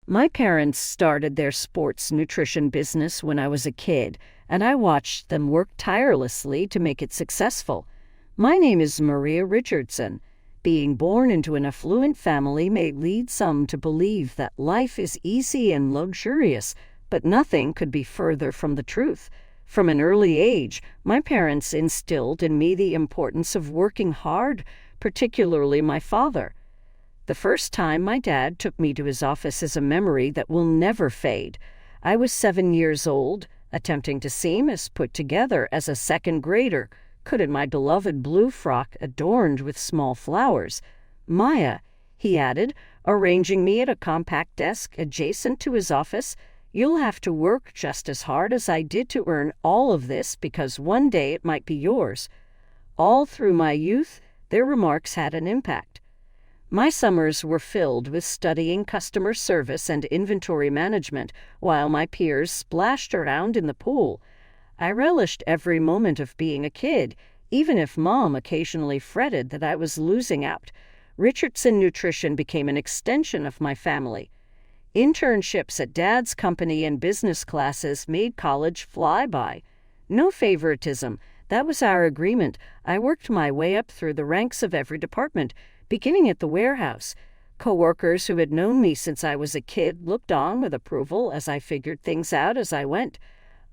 My parents started their sports nutrition business when I was a kid, and I watched them work tirelessly to make it successful. My name is Maria Richardson. Being born into an affluent family may lead some to believe that life is easy and luxurious, but nothing could be further from the truth. From an early age, my parents instilled in me the importance of working hard, particularly my father. The first time my dad took me to his office is a memory that will never fade. I was 7 years old, attempting to seem as put together as a second grader could in my beloved blue frock adorned with small flowers. "Maya," he added, arranging me at a compact desk adjacent to his office, "you'll have to work just as hard as I did to earn all of this because one day it might be yours." All through my youth, their remarks had an impact. My summers were filled with studying customer service and inventory management while my peers splashed around in the pool. I relished every moment of being a kid, even if Mom occasionally fretted that I was losing out. Richardson Nutrition became an extension of my family. Internships at Dad's company and business classes made college fly by. No favoritism. That was our agreement. I worked my way up through the ranks of every department, beginning at the warehouse. Coworkers who had known me since I was a kid looked on with approval as I figured things out as I went.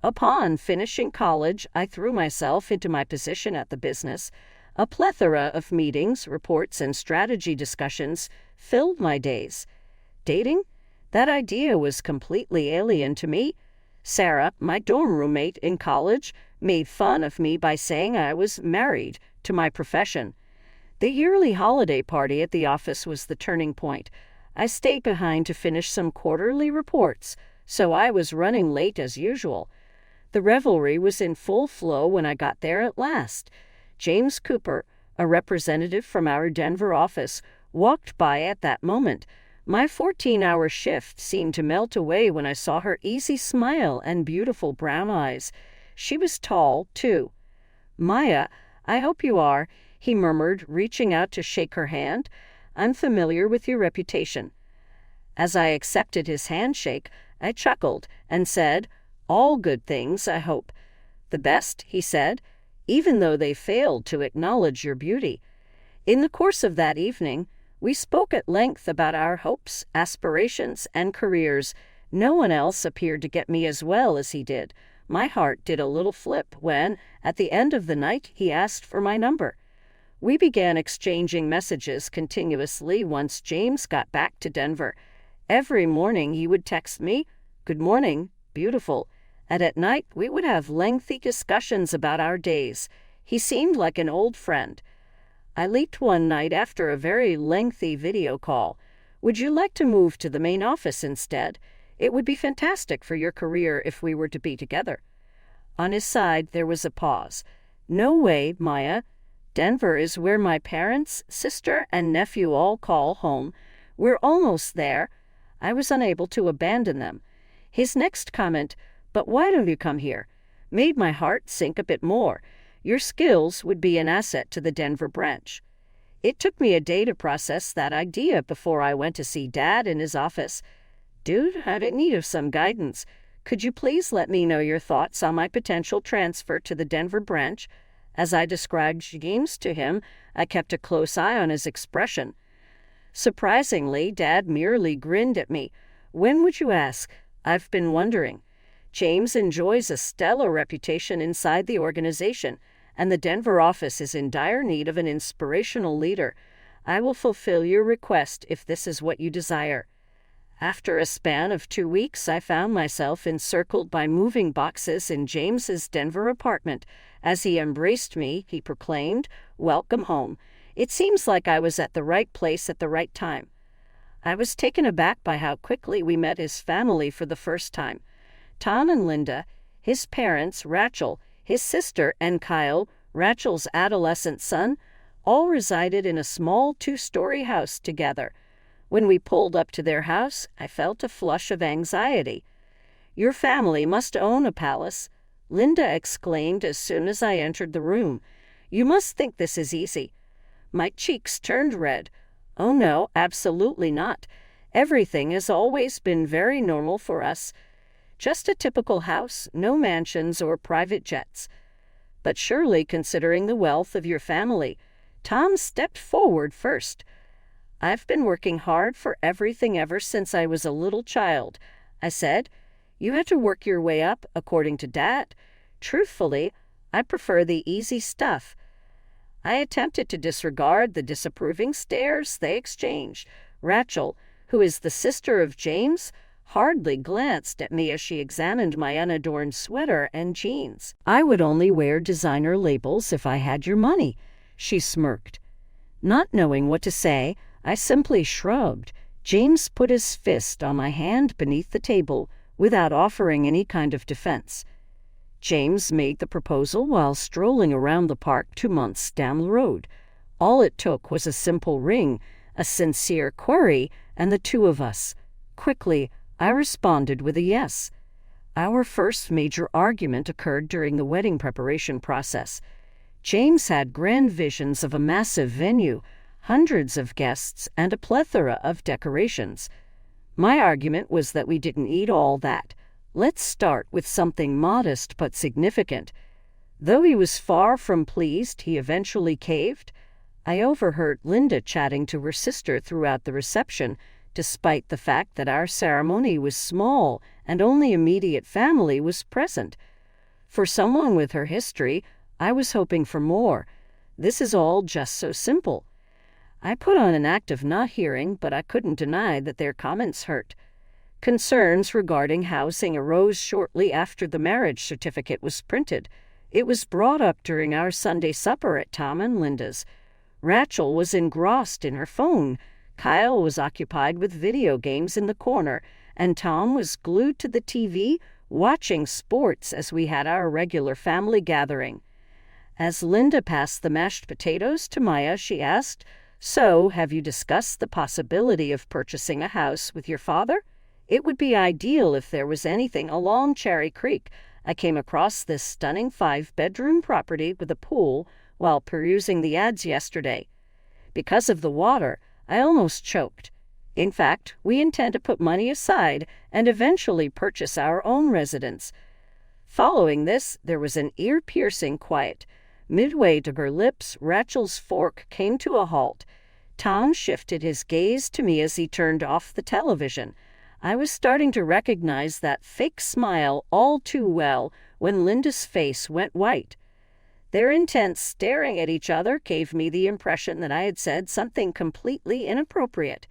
Upon finishing college, I threw myself into my position at the business. A plethora of meetings, reports, and strategy discussions filled my days. Dating? That idea was completely alien to me. Sarah, my dorm roommate in college, made fun of me by saying I was married to my profession. The yearly holiday party at the office was the turning point. I stayed behind to finish some quarterly reports, so I was running late as usual. The revelry was in full flow when I got there at last. James Cooper, a representative from our Denver office, walked by at that moment. My 14-hour shift seemed to melt away when I saw her easy smile and beautiful brown eyes. She was tall, too. "Maya, I hope you are," he murmured, reaching out to shake her hand. "I'm familiar with your reputation." As I accepted his handshake, I chuckled and said, "All good things, I hope." "The best," he said, "even though they failed to acknowledge your beauty." In the course of that evening, we spoke at length about our hopes, aspirations, and careers. No one else appeared to get me as well as he did. My heart did a little flip when, at the end of the night, he asked for my number. We began exchanging messages continuously once James got back to Denver. Every morning he would text me, "Good morning, beautiful," and at night we would have lengthy discussions about our days. He seemed like an old friend. I leaked one night after a very lengthy video call. "Would you like to move to the main office instead? It would be fantastic for your career if we were to be together." On his side there was a pause. "No way, Maya. Denver is where my parents, sister, and nephew all call home. We're almost there." I was unable to abandon them. His next comment, "But why don't you come here?" made my heart sink a bit more. "Your skills would be an asset to the Denver branch." It took me a day to process that idea before I went to see Dad in his office. "Dude, I'm in need of some guidance. Could you please let me know your thoughts on my potential transfer to the Denver branch?" As I described James to him, I kept a close eye on his expression. Surprisingly, Dad merely grinned at me. "When would you ask? I've been wondering. James enjoys a stellar reputation inside the organization, and the Denver office is in dire need of an inspirational leader. I will fulfill your request if this is what you desire." After a span of 2 weeks, I found myself encircled by moving boxes in James's Denver apartment. As he embraced me, he proclaimed, "Welcome home. It seems like I was at the right place at the right time." I was taken aback by how quickly we met his family for the first time. Tom and Linda, his parents, Rachel, his sister, and Kyle, Rachel's adolescent son, all resided in a small 2-story house together. When we pulled up to their house, I felt a flush of anxiety. "Your family must own a palace," Linda exclaimed as soon as I entered the room. "You must think this is easy." My cheeks turned red. "Oh no, absolutely not. Everything has always been very normal for us. Just a typical house, no mansions or private jets. But surely, considering the wealth of your family, Tom stepped forward first. I've been working hard for everything ever since I was a little child, I said. You had to work your way up, according to Dad. Truthfully, I prefer the easy stuff. I attempted to disregard the disapproving stares they exchanged. Rachel, who is the sister of James, hardly glanced at me as she examined my unadorned sweater and jeans. I would only wear designer labels if I had your money, she smirked. Not knowing what to say, I simply shrugged. James put his fist on my hand beneath the table without offering any kind of defense. James made the proposal while strolling around the park 2 months down the road. All it took was a simple ring, a sincere query, and the two of us. Quickly, I responded with a yes. Our first major argument occurred during the wedding preparation process. James had grand visions of a massive venue, hundreds of guests, and a plethora of decorations. My argument was that we didn't need all that. Let's start with something modest but significant. Though he was far from pleased, he eventually caved. I overheard Linda chatting to her sister throughout the reception, despite the fact that our ceremony was small and only immediate family was present. For someone with her history, I was hoping for more. This is all just so simple. I put on an act of not hearing, but I couldn't deny that their comments hurt. Concerns regarding housing arose shortly after the marriage certificate was printed. It was brought up during our Sunday supper at Tom and Linda's. Rachel was engrossed in her phone. Kyle was occupied with video games in the corner, and Tom was glued to the TV watching sports as we had our regular family gathering. As Linda passed the mashed potatoes to Maya, she asked, "So, have you discussed the possibility of purchasing a house with your father? It would be ideal if there was anything along Cherry Creek. I came across this stunning 5-bedroom property with a pool while perusing the ads yesterday. Because of the water, I almost choked. In fact, we intend to put money aside and eventually purchase our own residence." Following this, there was an ear-piercing quiet. Midway to her lips, Rachel's fork came to a halt. Tom shifted his gaze to me as he turned off the television. I was starting to recognize that fake smile all too well when Linda's face went white. Their intense staring at each other gave me the impression that I had said something completely inappropriate.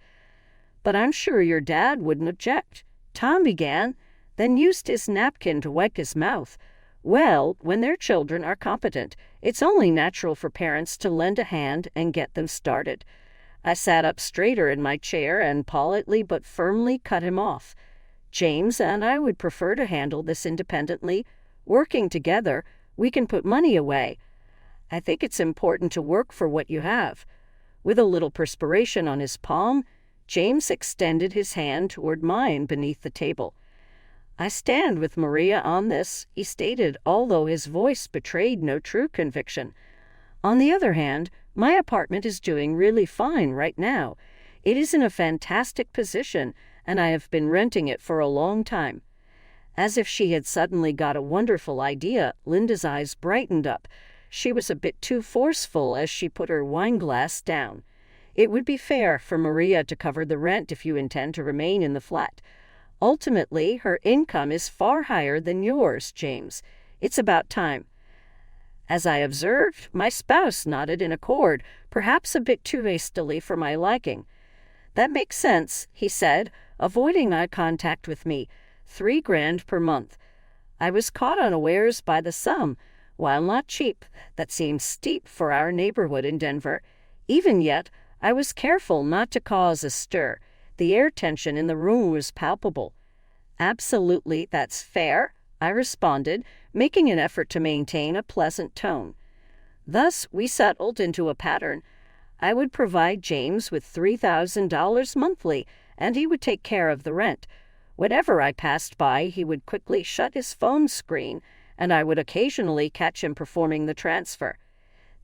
"But I'm sure your dad wouldn't object," Tom began, then used his napkin to wipe his mouth. "Well, when their children are competent, it's only natural for parents to lend a hand and get them started." I sat up straighter in my chair and politely but firmly cut him off. "James and I would prefer to handle this independently. Working together, we can put money away. I think it's important to work for what you have." With a little perspiration on his palm, James extended his hand toward mine beneath the table. "I stand with Maria on this," he stated, although his voice betrayed no true conviction. "On the other hand, my apartment is doing really fine right now. It is in a fantastic position, and I have been renting it for a long time." As if she had suddenly got a wonderful idea, Linda's eyes brightened up. She was a bit too forceful as she put her wineglass down. "It would be fair for Maria to cover the rent if you intend to remain in the flat. Ultimately, her income is far higher than yours, James. It's about time." As I observed, my spouse nodded in accord, perhaps a bit too hastily for my liking. "That makes sense," he said, avoiding eye contact with me. $3,000 per month. I was caught unawares by the sum. While not cheap, that seemed steep for our neighborhood in Denver. Even yet, I was careful not to cause a stir. The air tension in the room was palpable. "Absolutely, that's fair," I responded, making an effort to maintain a pleasant tone. Thus, we settled into a pattern. I would provide James with $3,000 monthly, and he would take care of the rent. Whenever I passed by, he would quickly shut his phone screen, and I would occasionally catch him performing the transfer.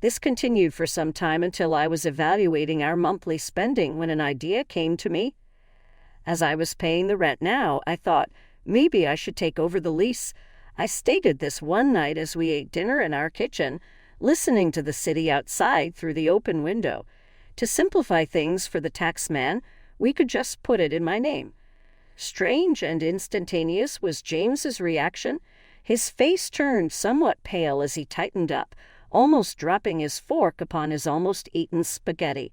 This continued for some time until I was evaluating our monthly spending when an idea came to me. As I was paying the rent now, I thought, maybe I should take over the lease. I stated this one night as we ate dinner in our kitchen, listening to the city outside through the open window. To simplify things for the taxman, we could just put it in my name. Strange and instantaneous was James's reaction. His face turned somewhat pale as he tightened up, almost dropping his fork upon his almost eaten spaghetti.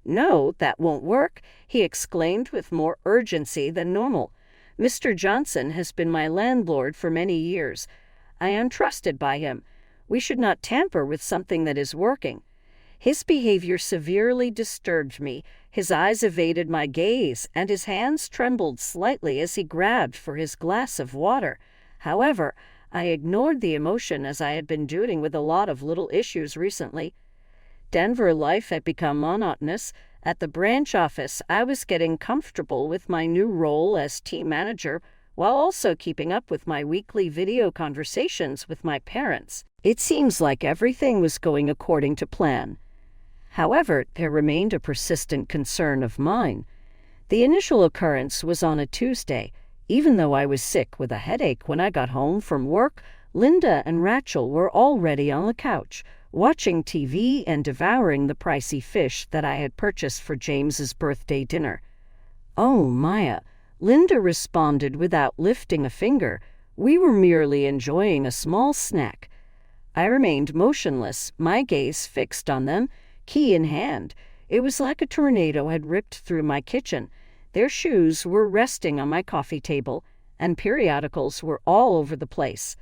"No, that won't work," he exclaimed with more urgency than normal. "Mr. Johnson has been my landlord for many years. I am trusted by him. We should not tamper with something that is working." His behavior severely disturbed me. His eyes evaded my gaze, and his hands trembled slightly as he grabbed for his glass of water. However, I ignored the emotion as I had been doing with a lot of little issues recently. Denver life had become monotonous. At the branch office, I was getting comfortable with my new role as team manager, while also keeping up with my weekly video conversations with my parents. It seems like everything was going according to plan. However, there remained a persistent concern of mine. The initial occurrence was on a Tuesday. Even though I was sick with a headache when I got home from work, Linda and Rachel were already on the couch, watching TV and devouring the pricey fish that I had purchased for James's birthday dinner. "Oh, Maya," Linda responded without lifting a finger. We were merely enjoying a small snack. I remained motionless, my gaze fixed on them, key in hand. It was like a tornado had ripped through my kitchen. Their shoes were resting on my coffee table, and periodicals were all over the place.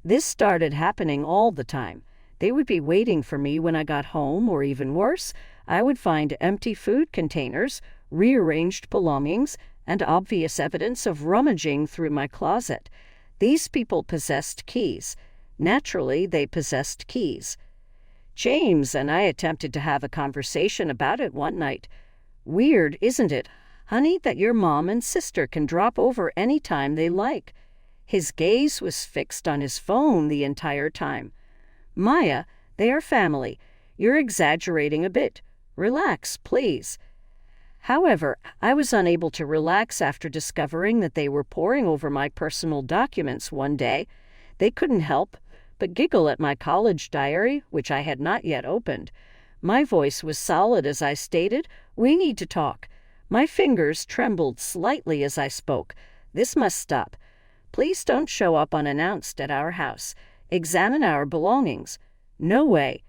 This started happening all the time. They would be waiting for me when I got home, or even worse, I would find empty food containers, rearranged belongings, and obvious evidence of rummaging through my closet. These people possessed keys. Naturally, they possessed keys. James and I attempted to have a conversation about it one night. "Weird, isn't it, honey, that your mom and sister can drop over any time they like?" His gaze was fixed on his phone the entire time. "Maya, they are family. You're exaggerating a bit. Relax, please." However, I was unable to relax after discovering that they were poring over my personal documents one day. They couldn't help but giggle at my college diary, which I had not yet opened. My voice was solid as I stated, "We need to talk." My fingers trembled slightly as I spoke. "This must stop. Please don't show up unannounced at our house. Examine our belongings." "No way."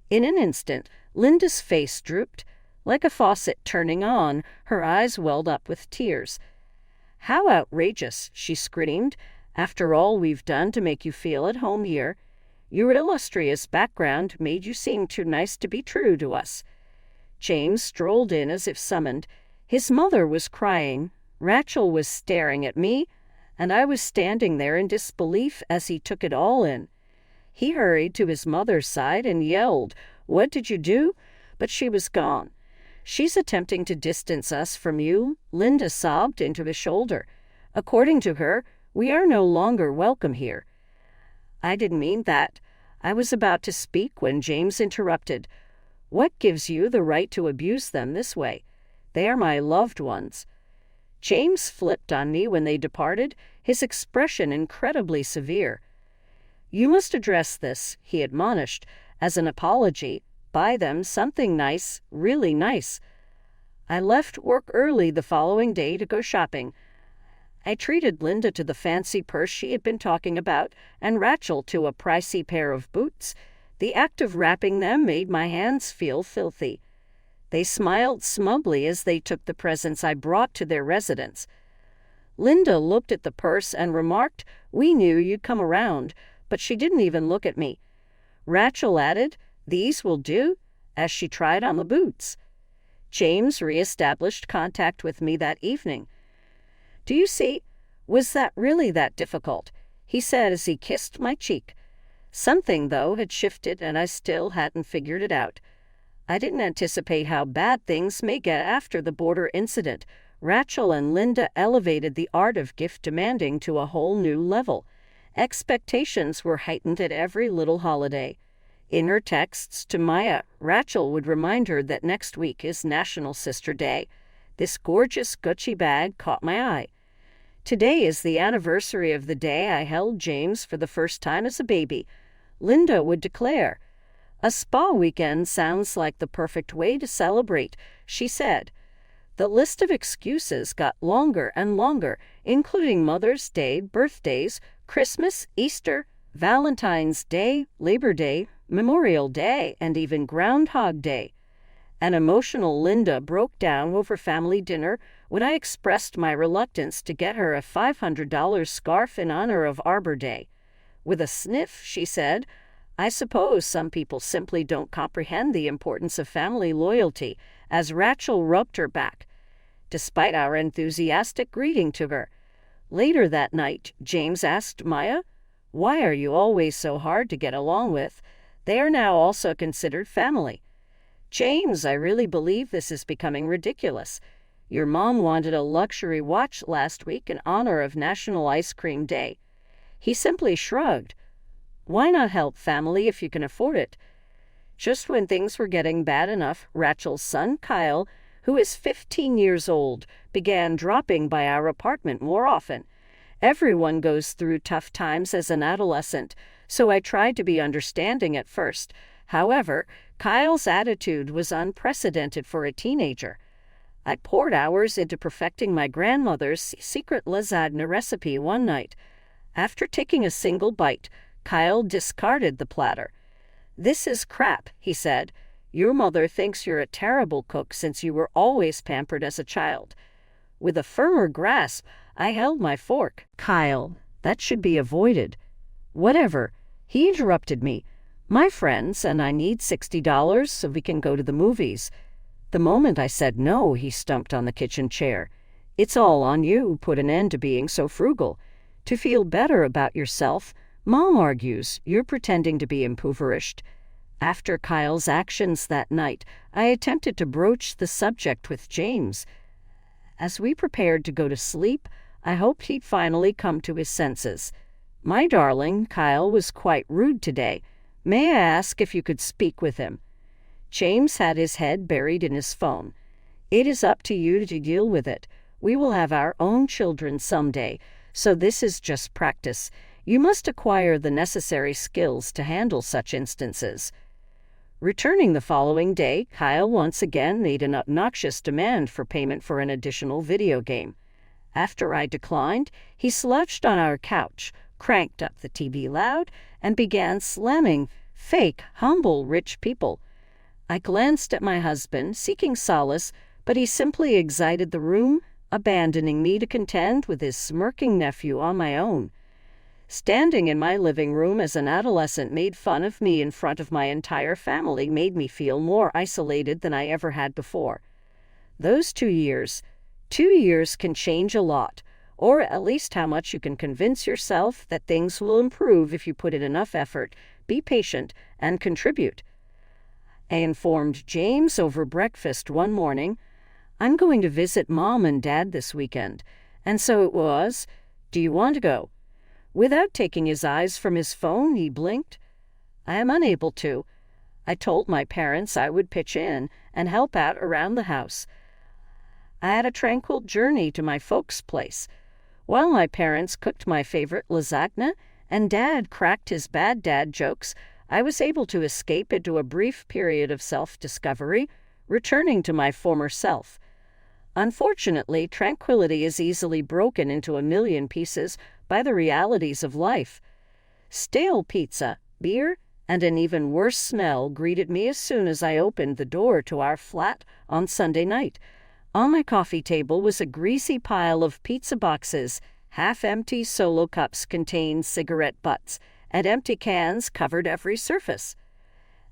In an instant, Linda's face drooped. Like a faucet turning on, her eyes welled up with tears. "How outrageous," she screamed. "After all we've done to make you feel at home here. Your illustrious background made you seem too nice to be true to us." James strolled in as if summoned. His mother was crying, Rachel was staring at me, and I was standing there in disbelief as he took it all in. He hurried to his mother's side and yelled, "What did you do?" But she was gone. "She's attempting to distance us from you," Linda sobbed into his shoulder. "According to her, we are no longer welcome here." I didn't mean that. I was about to speak when James interrupted. "What gives you the right to abuse them this way? They are my loved ones." James flipped on me when they departed, his expression incredibly severe. "You must address this," he admonished, "as an apology. Buy them something nice, really nice." I left work early the following day to go shopping. I treated Linda to the fancy purse she had been talking about, and Rachel to a pricey pair of boots. The act of wrapping them made my hands feel filthy. They smiled smugly as they took the presents I brought to their residence. Linda looked at the purse and remarked, "We knew you'd come around," but she didn't even look at me. Rachel added, "These will do," as she tried on the boots. James reestablished contact with me that evening. "Do you see? Was that really that difficult?" he said as he kissed my cheek. Something, though, had shifted, and I still hadn't figured it out. I didn't anticipate how bad things may get after the border incident. Rachel and Linda elevated the art of gift demanding to a whole new level. Expectations were heightened at every little holiday. In her texts to Maya, Rachel would remind her that next week is National Sister Day. This gorgeous Gucci bag caught my eye. Today is the anniversary of the day I held James for the first time as a baby. Linda would declare. A spa weekend sounds like the perfect way to celebrate, she said. The list of excuses got longer and longer, including Mother's Day, birthdays, Christmas, Easter, Valentine's Day, Labor Day, Memorial Day, and even Groundhog Day. An emotional Linda broke down over family dinner when I expressed my reluctance to get her a $500 scarf in honor of Arbor Day. With a sniff, she said, "I suppose some people simply don't comprehend the importance of family loyalty," as Rachel rubbed her back, despite our enthusiastic greeting to her. Later that night, James asked Maya, "Why are you always so hard to get along with? They are now also considered family." "James, I really believe this is becoming ridiculous. Your mom wanted a luxury watch last week in honor of National Ice Cream Day." He simply shrugged. "Why not help family if you can afford it?" Just when things were getting bad enough, Rachel's son, Kyle, who is 15 years old, began dropping by our apartment more often. Everyone goes through tough times as an adolescent, so I tried to be understanding at first. However, Kyle's attitude was unprecedented for a teenager. I poured hours into perfecting my grandmother's secret lasagna recipe one night. After taking a single bite, Kyle discarded the platter. "This is crap," he said. "Your mother thinks you're a terrible cook since you were always pampered as a child." With a firmer grasp, I held my fork. "Kyle, that should be avoided." "Whatever." He interrupted me. "My friends and I need $60 so we can go to the movies." The moment I said no, he stumped on the kitchen chair. "It's all on you. Put an end to being so frugal. To feel better about yourself, Mom argues you're pretending to be impoverished." After Kyle's actions that night, I attempted to broach the subject with James. As we prepared to go to sleep, I hoped he'd finally come to his senses. "My darling, Kyle was quite rude today. May I ask if you could speak with him?" James had his head buried in his phone. "It is up to you to deal with it. We will have our own children someday, so this is just practice. You must acquire the necessary skills to handle such instances." Returning the following day, Kyle once again made an obnoxious demand for payment for an additional video game. After I declined, he slouched on our couch, cranked up the TV loud, and began slamming fake, humble, rich people. I glanced at my husband, seeking solace, but he simply exited the room, abandoning me to contend with his smirking nephew on my own. Standing in my living room as an adolescent made fun of me in front of my entire family made me feel more isolated than I ever had before. Those 2 years can change a lot, or at least how much you can convince yourself that things will improve if you put in enough effort, be patient, and contribute. I informed James over breakfast one morning, "I'm going to visit Mom and Dad this weekend, and so it was. Do you want to go?" Without taking his eyes from his phone, he blinked. "I am unable to." I told my parents I would pitch in and help out around the house. I had a tranquil journey to my folks' place. While my parents cooked my favorite lasagna and Dad cracked his bad dad jokes, I was able to escape into a brief period of self-discovery, returning to my former self. Unfortunately, tranquility is easily broken into a million pieces by the realities of life. Stale pizza, beer, and an even worse smell greeted me as soon as I opened the door to our flat on Sunday night. On my coffee table was a greasy pile of pizza boxes. Half-empty Solo cups contained cigarette butts, and empty cans covered every surface.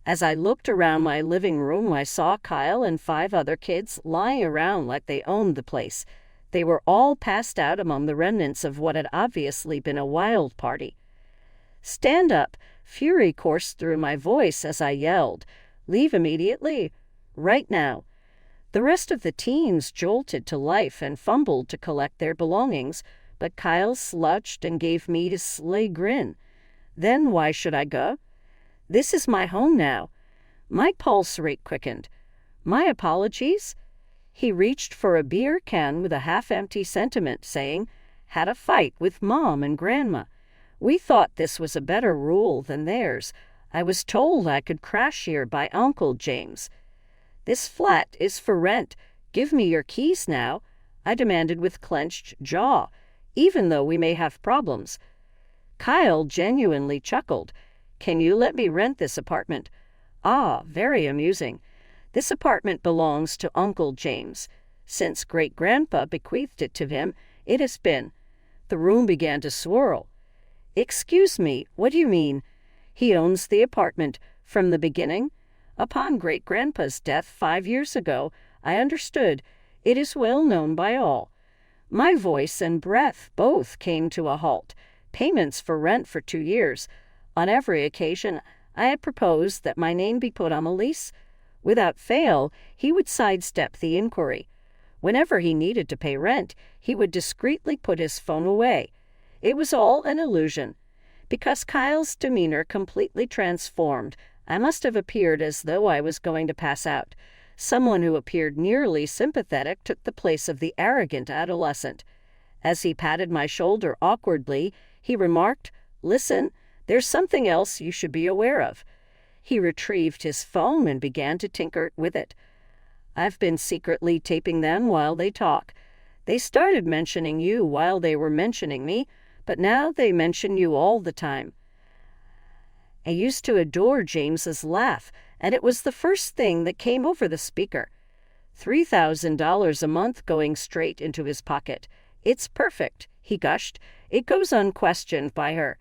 As I looked around my living room, I saw Kyle and 5 other kids lying around like they owned the place. They were all passed out among the remnants of what had obviously been a wild party. "Stand up!" Fury coursed through my voice as I yelled, "Leave immediately! Right now!" The rest of the teens jolted to life and fumbled to collect their belongings, but Kyle slouched and gave me his sly grin. "Then why should I go? This is my home now." My pulse rate quickened. "My apologies." He reached for a beer can with a half-empty sentiment, saying, "Had a fight with Mom and Grandma. We thought this was a better rule than theirs. I was told I could crash here by Uncle James. This flat is for rent. Give me your keys now," I demanded with clenched jaw, even though we may have problems. Kyle genuinely chuckled. "Can you let me rent this apartment?" "Ah, very amusing. This apartment belongs to Uncle James. Since great-grandpa bequeathed it to him, it has been." The room began to swirl. "Excuse me, what do you mean? He owns the apartment from the beginning? Upon great-grandpa's death 5 years ago, I understood. It is well known by all." My voice and breath both came to a halt. Payments for rent for 2 years. On every occasion, I had proposed that my name be put on the lease. Without fail, he would sidestep the inquiry. Whenever he needed to pay rent, he would discreetly put his phone away. It was all an illusion. Because Kyle's demeanor completely transformed, I must have appeared as though I was going to pass out. Someone who appeared nearly sympathetic took the place of the arrogant adolescent. As he patted my shoulder awkwardly, he remarked, "Listen, there's something else you should be aware of." He retrieved his phone and began to tinker with it. "I've been secretly taping them while they talk. They started mentioning you while they were mentioning me, but now they mention you all the time." I used to adore James's laugh, and it was the first thing that came over the speaker. $3,000 a month going straight into his pocket. "It's perfect," he gushed. "It goes unquestioned by her."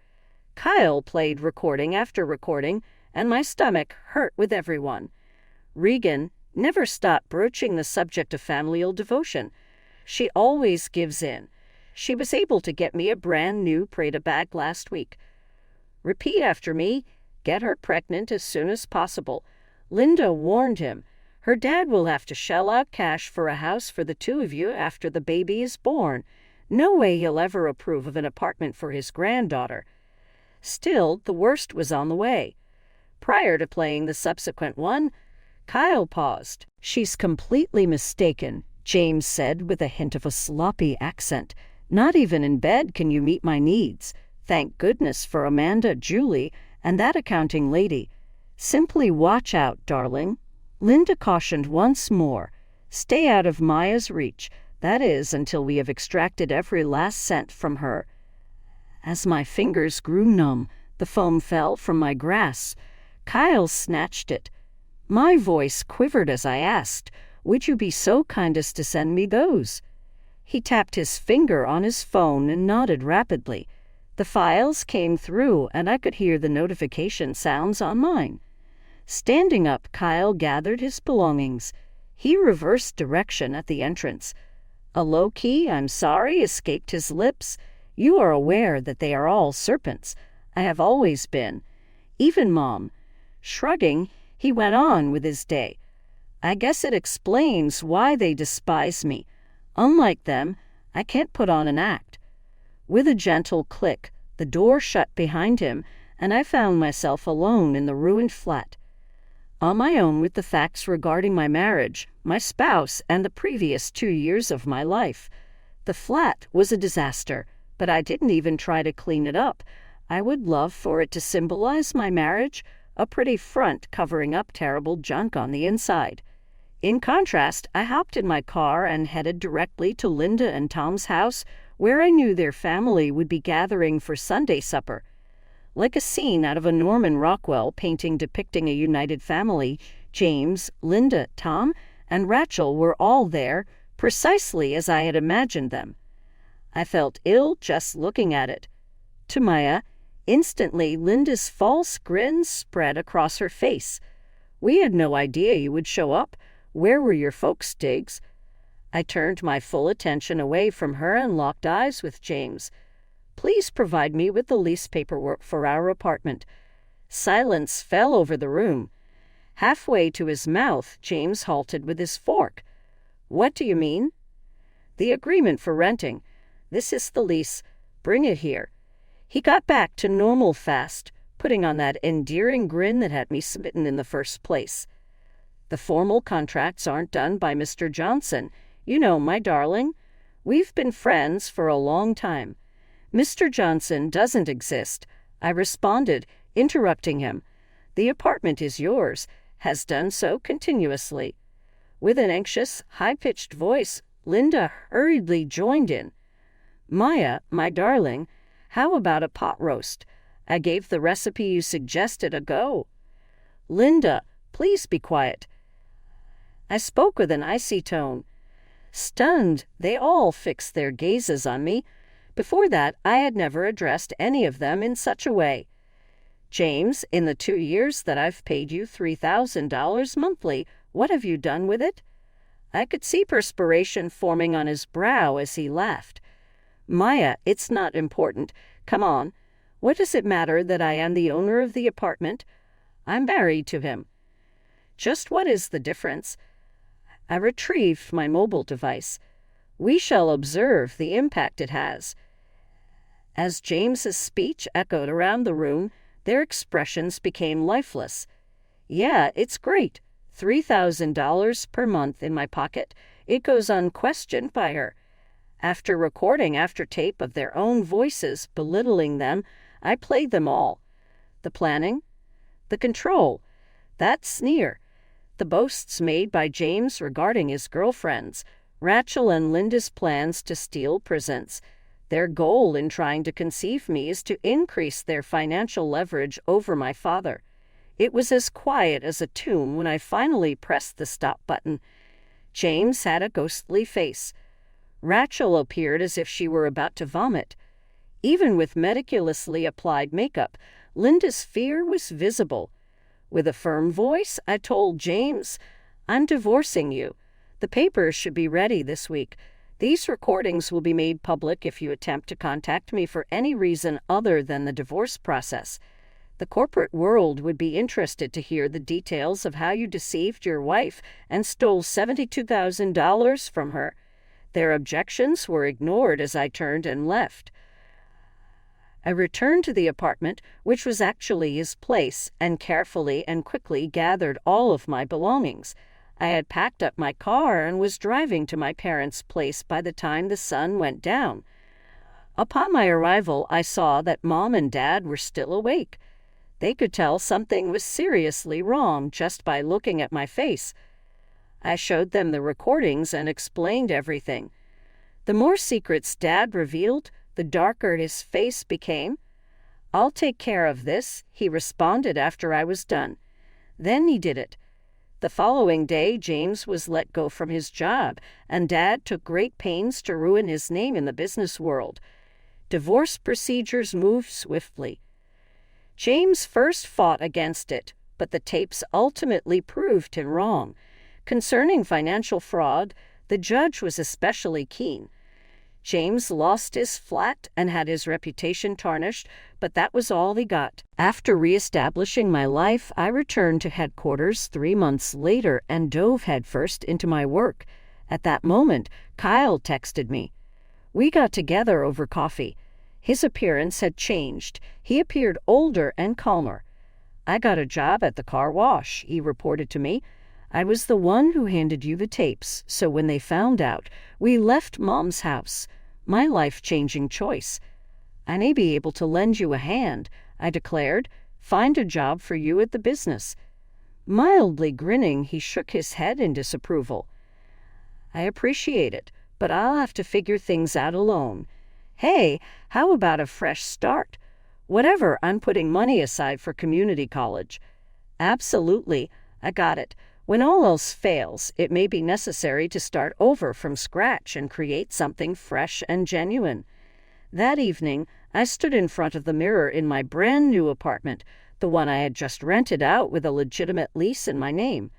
Kyle played recording after recording, and my stomach hurt with everyone. Regan never stopped broaching the subject of familial devotion. She always gives in. She was able to get me a brand new Prada bag last week. "Repeat after me. Get her pregnant as soon as possible." Linda warned him. "Her dad will have to shell out cash for a house for the two of you after the baby is born. No way he'll ever approve of an apartment for his granddaughter." Still, the worst was on the way. Prior to playing the subsequent one, Kyle paused. "She's completely mistaken," James said with a hint of a sloppy accent. "Not even in bed can you meet my needs. Thank goodness for Amanda, Julie, and that accounting lady. Simply watch out, darling." Linda cautioned once more. "Stay out of Maya's reach. That is, until we have extracted every last cent from her." As my fingers grew numb, the foam fell from my grasp. Kyle snatched it. My voice quivered as I asked, "Would you be so kind as to send me those?" He tapped his finger on his phone and nodded rapidly. The files came through, and I could hear the notification sounds on mine. Standing up, Kyle gathered his belongings. He reversed direction at the entrance. A low-key "I'm sorry" escaped his lips. "You are aware that they are all serpents. I have always been. Even Mom." Shrugging, he went on with his day. "I guess it explains why they despise me. Unlike them, I can't put on an act." With a gentle click, the door shut behind him, and I found myself alone in the ruined flat. On my own with the facts regarding my marriage, my spouse, and the previous 2 years of my life. The flat was a disaster, but I didn't even try to clean it up. I would love for it to symbolize my marriage, a pretty front covering up terrible junk on the inside. In contrast, I hopped in my car and headed directly to Linda and Tom's house, where I knew their family would be gathering for Sunday supper. Like a scene out of a Norman Rockwell painting depicting a united family, James, Linda, Tom, and Rachel were all there, precisely as I had imagined them. I felt ill just looking at it. To Maya, instantly Linda's false grin spread across her face. "We had no idea you would show up. Where were your folks, Diggs?" I turned my full attention away from her and locked eyes with James. "Please provide me with the lease paperwork for our apartment." Silence fell over the room. Halfway to his mouth, James halted with his fork. "What do you mean?" "The agreement for renting. This is the lease. Bring it here." He got back to normal fast, putting on that endearing grin that had me smitten in the first place. The formal contracts aren't done by Mr. Johnson. You know, my darling, we've been friends for a long time. Mr. Johnson doesn't exist, I responded, interrupting him. The apartment is yours, has done so continuously. With an anxious, high-pitched voice, Linda hurriedly joined in. Maya, my darling, how about a pot roast? I gave the recipe you suggested a go. Linda, please be quiet. I spoke with an icy tone. Stunned, they all fixed their gazes on me. Before that, I had never addressed any of them in such a way. James, in the 2 years that I've paid you $3,000 monthly, what have you done with it? I could see perspiration forming on his brow as he laughed. Maya, it's not important. Come on. What does it matter that I am the owner of the apartment? I'm married to him. Just what is the difference? I retrieved my mobile device. We shall observe the impact it has. As James's speech echoed around the room, their expressions became lifeless. Yeah, it's great. $3,000 per month in my pocket. It goes unquestioned by her. After recording after tape of their own voices belittling them, I played them all. The planning, the control, that sneer, the boasts made by James regarding his girlfriends, Rachel and Linda's plans to steal presents. Their goal in trying to conceive me is to increase their financial leverage over my father. It was as quiet as a tomb when I finally pressed the stop button. James had a ghostly face. Rachel appeared as if she were about to vomit. Even with meticulously applied makeup, Linda's fear was visible. With a firm voice, I told James, I'm divorcing you. The papers should be ready this week. These recordings will be made public if you attempt to contact me for any reason other than the divorce process. The corporate world would be interested to hear the details of how you deceived your wife and stole $72,000 from her. Their objections were ignored as I turned and left. I returned to the apartment, which was actually his place, and carefully and quickly gathered all of my belongings. I had packed up my car and was driving to my parents' place by the time the sun went down. Upon my arrival, I saw that Mom and Dad were still awake. They could tell something was seriously wrong just by looking at my face. I showed them the recordings and explained everything. The more secrets Dad revealed, the darker his face became. I'll take care of this, he responded after I was done. Then he did it. The following day, James was let go from his job, and Dad took great pains to ruin his name in the business world. Divorce procedures moved swiftly. James first fought against it, but the tapes ultimately proved him wrong. Concerning financial fraud, the judge was especially keen. James lost his flat and had his reputation tarnished, but that was all he got. After reestablishing my life, I returned to headquarters 3 months later and dove headfirst into my work. At that moment, Kyle texted me. We got together over coffee. His appearance had changed. He appeared older and calmer. I got a job at the car wash, he reported to me. I was the one who handed you the tapes, so when they found out, we left Mom's house. My life-changing choice. I may be able to lend you a hand, I declared. Find a job for you at the business. Mildly grinning, he shook his head in disapproval. I appreciate it, but I'll have to figure things out alone. Hey, how about a fresh start? Whatever, I'm putting money aside for community college. Absolutely, I got it. When all else fails, it may be necessary to start over from scratch and create something fresh and genuine. That evening, I stood in front of the mirror in my brand new apartment, the one I had just rented out with a legitimate lease in my name.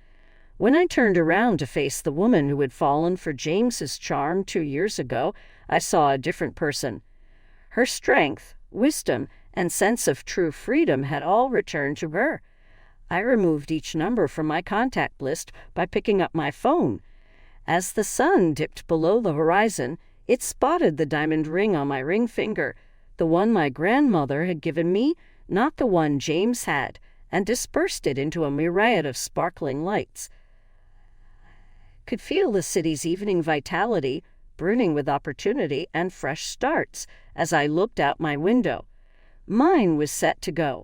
When I turned around to face the woman who had fallen for James's charm 2 years ago, I saw a different person. Her strength, wisdom, and sense of true freedom had all returned to her. I removed each number from my contact list by picking up my phone. As the sun dipped below the horizon, it spotted the diamond ring on my ring finger, the one my grandmother had given me, not the one James had, and dispersed it into a myriad of sparkling lights. could feel the city's evening vitality, burning with opportunity and fresh starts as I looked out my window. Mine was set to go,